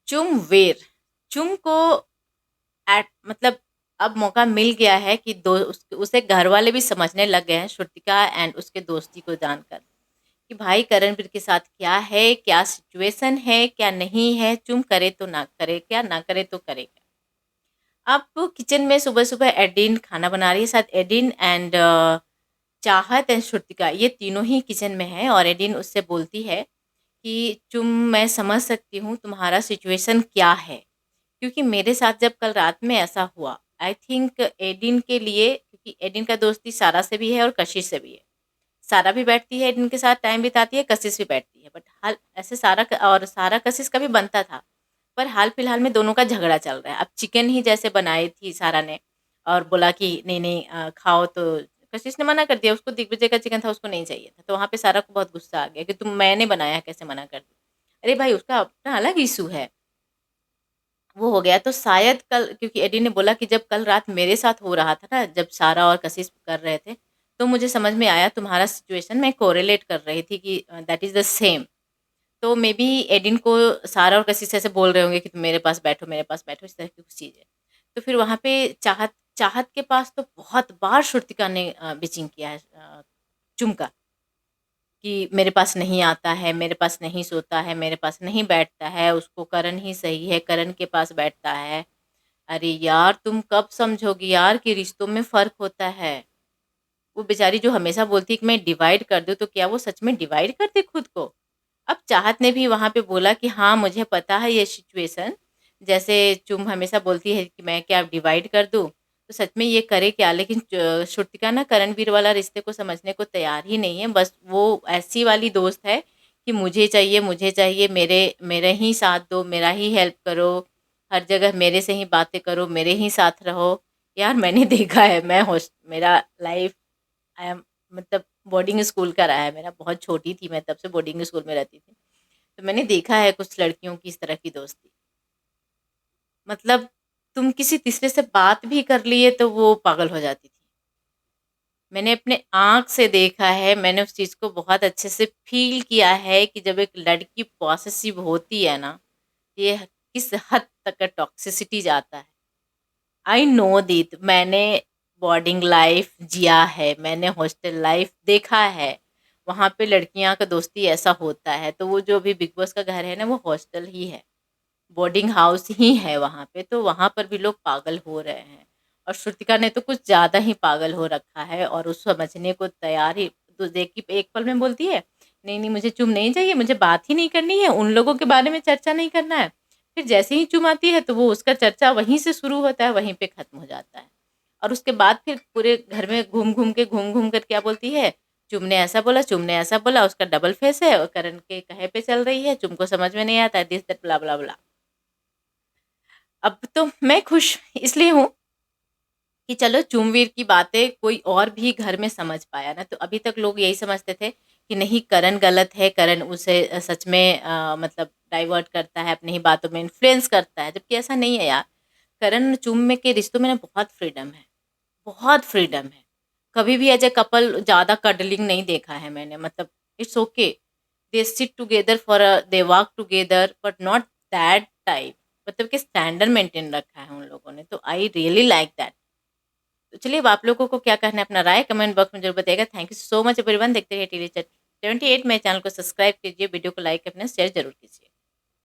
चुमवीर, चुम को मतलब अब मौका मिल गया है कि उसे घर वाले भी समझने लग गए हैं श्रुतिका एंड उसके दोस्ती को जानकर कि भाई करणवीर के साथ क्या है, क्या सिचुएशन है, क्या नहीं है, चुम करे तो ना करे क्या, ना करे तो करे क्या। अब किचन में सुबह सुबह एडिन खाना बना रही है, साथ एडिन एंड चाहत एंड श्रुतिका ये तीनों ही किचन में है और एडिन उससे बोलती है कि तुम, मैं समझ सकती हूँ तुम्हारा सिचुएशन क्या है, क्योंकि मेरे साथ जब कल रात में ऐसा हुआ, आई थिंक एडिन के लिए, क्योंकि एडिन का दोस्ती सारा से भी है और कशिश से भी है। सारा भी बैठती है एडिन के साथ, टाइम बिताती है, कशिश भी बैठती है, बट हाल ऐसे और सारा कशिश का भी बनता था, पर हाल फिलहाल में दोनों का झगड़ा चल रहा है। अब चिकन ही जैसे बनाई थी सारा ने और बोला कि नहीं नहीं खाओ, तो कशिश ने मना कर दिया, उसको दिग्विजय का चिकन था, उसको नहीं चाहिए था, तो वहाँ पे सारा को बहुत गुस्सा आ गया कि तुम, मैंने बनाया कैसे मना कर दी। अरे भाई उसका अपना अलग इशू है, वो हो गया। तो शायद कल, क्योंकि एडी ने बोला कि जब कल रात मेरे साथ हो रहा था ना, जब सारा और कशिश कर रहे थे, तो मुझे समझ में आया तुम्हारा सिचुएशन, मैं कोरिलेट कर रही थी कि दैट इज़ द सेम। तो मे बी एडिन को सारा और कशिश ऐसे बोल रहे होंगे कि तुम मेरे पास बैठो, मेरे पास बैठो, इस तरह की कुछ चीज़ है। तो फिर वहाँ पे चाहत चाहत के पास तो बहुत बार श्रुतिका ने बिचिंग किया है चुमका, कि मेरे पास नहीं आता है, मेरे पास नहीं सोता है, मेरे पास नहीं बैठता है, उसको करण ही सही है, करण के पास बैठता है। अरे यार तुम कब समझोगी यार कि रिश्तों में फ़र्क होता है। वो बेचारी जो हमेशा बोलती है कि मैं डिवाइड कर दूँ, तो क्या वो सच में डिवाइड करती खुद को? अब चाहत ने भी वहाँ पे बोला कि हाँ, मुझे पता है ये सिचुएशन, जैसे चुम हमेशा बोलती है कि मैं क्या डिवाइड कर दूँ, तो सच में ये करे क्या? लेकिन श्रुतिका ना करणवीर वाला रिश्ते को समझने को तैयार ही नहीं है। बस वो ऐसी वाली दोस्त है कि मुझे चाहिए, मेरे ही साथ दो, मेरा ही हेल्प करो, हर जगह मेरे से ही बातें करो, मेरे ही साथ रहो। यार मैंने देखा है, मेरा लाइफ आई एम मतलब बोर्डिंग स्कूल का रहा है मेरा, बहुत छोटी थी मैं, तब से बोर्डिंग स्कूल में रहती थी। तो मैंने देखा है कुछ लड़कियों की इस तरह की दोस्ती, मतलब तुम किसी तीसरे से बात भी कर लिए तो वो पागल हो जाती थी। मैंने अपने आँख से देखा है, मैंने उस चीज़ को बहुत अच्छे से फ़ील किया है कि जब एक लड़की पॉसेसिव होती है ना, ये किस हद तक का टॉक्सिसिटी जाता है। आई नो दैट, मैंने बोर्डिंग लाइफ जिया है, मैंने हॉस्टल लाइफ देखा है। वहाँ पे लड़कियाँ का दोस्ती ऐसा होता है, तो वो जो अभी बिग बॉस का घर है ना, वो हॉस्टल ही है, बोर्डिंग हाउस ही है वहाँ पे, तो वहाँ पर भी लोग पागल हो रहे हैं। और श्रुतिका ने तो कुछ ज़्यादा ही पागल हो रखा है और उस समझने को तैयार ही, तो देख के एक पल में बोलती है, नहीं नहीं मुझे चुम नहीं चाहिए, मुझे बात ही नहीं करनी है, उन लोगों के बारे में चर्चा नहीं करना है। फिर जैसे ही चुम आती है तो वो उसका चर्चा वहीं से शुरू होता है, वहीं पे खत्म हो जाता है। और उसके बाद फिर पूरे घर में घूम घूम कर क्या बोलती है, चुम ने ऐसा बोला, चुम ने ऐसा बोला, उसका डबल फेस है और करण के कहे पे चल रही है, चुम को समझ में नहीं आता है, दिस दैट ब्ला ब्ला ब्ला। अब तो मैं खुश इसलिए हूँ कि चलो चूमवीर की बातें कोई और भी घर में समझ पाया ना, तो अभी तक लोग यही समझते थे कि नहीं करण गलत है, करण उसे सच में मतलब डाइवर्ट करता है, अपनी ही बातों में इन्फ्लुएंस करता है, जबकि ऐसा नहीं है यार। करण चूम में के रिश्तों में ना बहुत फ्रीडम है, बहुत फ्रीडम है। कभी भी एज ए कपल ज़्यादा कडलिंग नहीं देखा है मैंने, मतलब it's okay, they sit together for they walk together, but not that type, मतलब कि स्टैंडर्ड मेंटेन रखा है उन लोगों ने, तो आई रियली लाइक दैट। तो चलिए अब आप लोगों को क्या कहना है, अपना राय कमेंट बॉक्स में जरूर बताइएगा। Thank you so much everyone, देखते रहिए टीवी 78। मेरे चैनल को सब्सक्राइब कीजिए, वीडियो को लाइक अपना शेयर जरूर कीजिए।